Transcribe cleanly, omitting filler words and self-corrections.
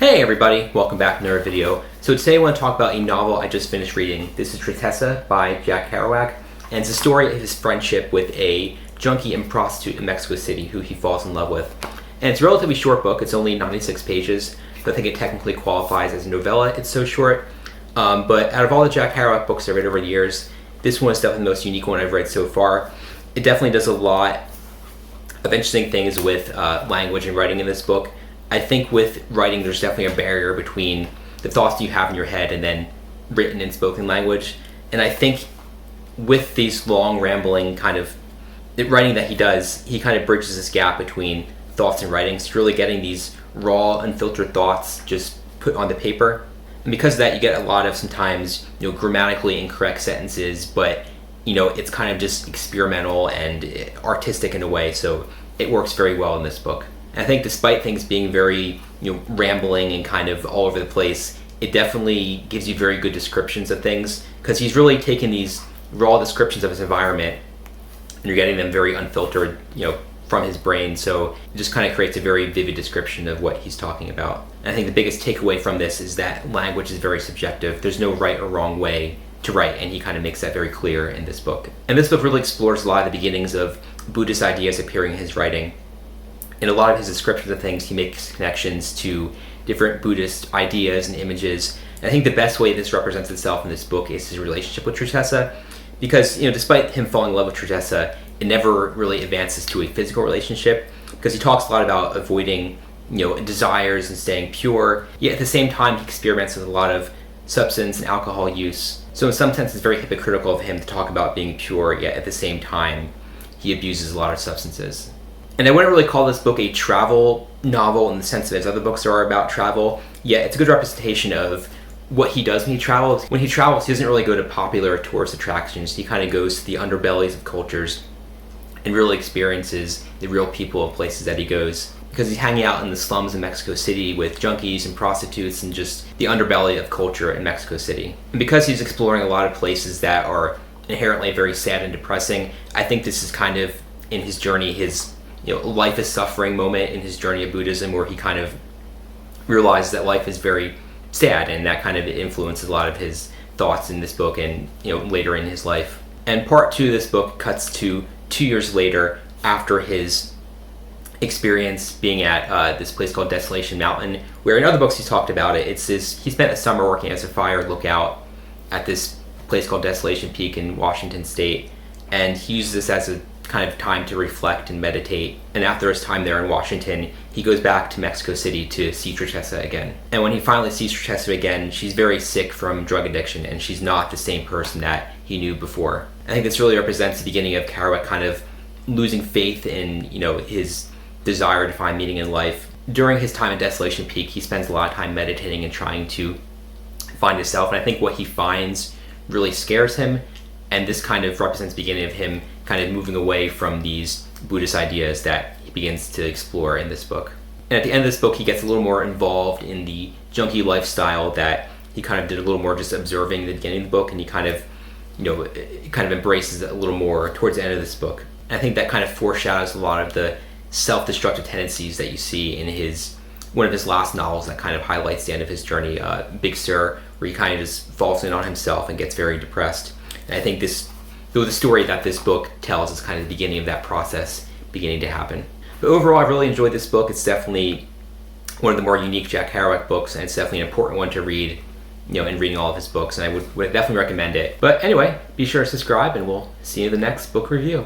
Hey everybody, welcome back to another video. So today I want to talk about a novel I just finished reading. This is Tristessa by Jack Kerouac, and it's a story of his friendship with a junkie and prostitute in Mexico City who he falls in love with. And it's a relatively short book, it's only 96 pages, but I think it technically qualifies as a novella, it's so short. But out of all the Jack Kerouac books I've read over the years, this one is definitely the most unique one I've read so far. It definitely does a lot of interesting things with language and writing in this book. I think with writing, there's definitely a barrier between the thoughts you have in your head and then written in spoken language. And I think with these long, rambling kind of writing that he does, he kind of bridges this gap between thoughts and writing. So really getting these raw, unfiltered thoughts just put onto paper. And because of that, you get a lot of sometimes, grammatically incorrect sentences, but, it's kind of just experimental and artistic in a way. So it works very well in this book. I think despite things being very, rambling and kind of all over the place, it definitely gives you very good descriptions of things because he's really taken these raw descriptions of his environment and you're getting them very unfiltered, from his brain. So it just kind of creates a very vivid description of what he's talking about. And I think the biggest takeaway from this is that language is very subjective. There's no right or wrong way to write, and he kind of makes that very clear in this book. And this book really explores a lot of the beginnings of Buddhist ideas appearing in his writing. In a lot of his descriptions of things, he makes connections to different Buddhist ideas and images. And I think the best way this represents itself in this book is his relationship with Tristessa, because despite him falling in love with Tristessa, it never really advances to a physical relationship, because he talks a lot about avoiding desires and staying pure. Yet at the same time, he experiments with a lot of substance and alcohol use. So in some sense, it's very hypocritical of him to talk about being pure, yet at the same time, he abuses a lot of substances. And I wouldn't really call this book a travel novel in the sense that his other books are about travel, yet it's a good representation of what he does when he travels. When he travels, he doesn't really go to popular tourist attractions. He kind of goes to the underbellies of cultures and really experiences the real people of places that he goes. Because he's hanging out in the slums in Mexico City with junkies and prostitutes and just the underbelly of culture in Mexico City. And because he's exploring a lot of places that are inherently very sad and depressing, I think this is kind of in his journey, his life is suffering moment in his journey of Buddhism, where he kind of realizes that life is very sad, and that kind of influences a lot of his thoughts in this book and later in his life. And part 2 of this book cuts to 2 years later, after his experience being at this place called Desolation Mountain, where in other books he's talked about it. He spent a summer working as a fire lookout at this place called Desolation Peak in Washington State, and he uses this as a kind of time to reflect and meditate. And after his time there in Washington, he goes back to Mexico City to see Tristessa again. And when he finally sees Tristessa again, she's very sick from drug addiction, and she's not the same person that he knew before. I think this really represents the beginning of Kerouac kind of losing faith in, his desire to find meaning in life. During his time at Desolation Peak, he spends a lot of time meditating and trying to find himself, and I think what he finds really scares him, and this kind of represents the beginning of him kind of moving away from these Buddhist ideas that he begins to explore in this book. And at the end of this book, he gets a little more involved in the junkie lifestyle that he kind of did a little more just observing in the beginning of the book, and he kind of, embraces it a little more towards the end of this book. And I think that kind of foreshadows a lot of the self-destructive tendencies that you see in one of his last novels that kind of highlights the end of his journey, Big Sur, where he kind of just falls in on himself and gets very depressed. And I think the story that this book tells is kind of the beginning of that process beginning to happen. But overall, I really enjoyed this book. It's definitely one of the more unique Jack Kerouac books, and it's definitely an important one to read, in reading all of his books, and I would definitely recommend it. But anyway, be sure to subscribe, and we'll see you in the next book review.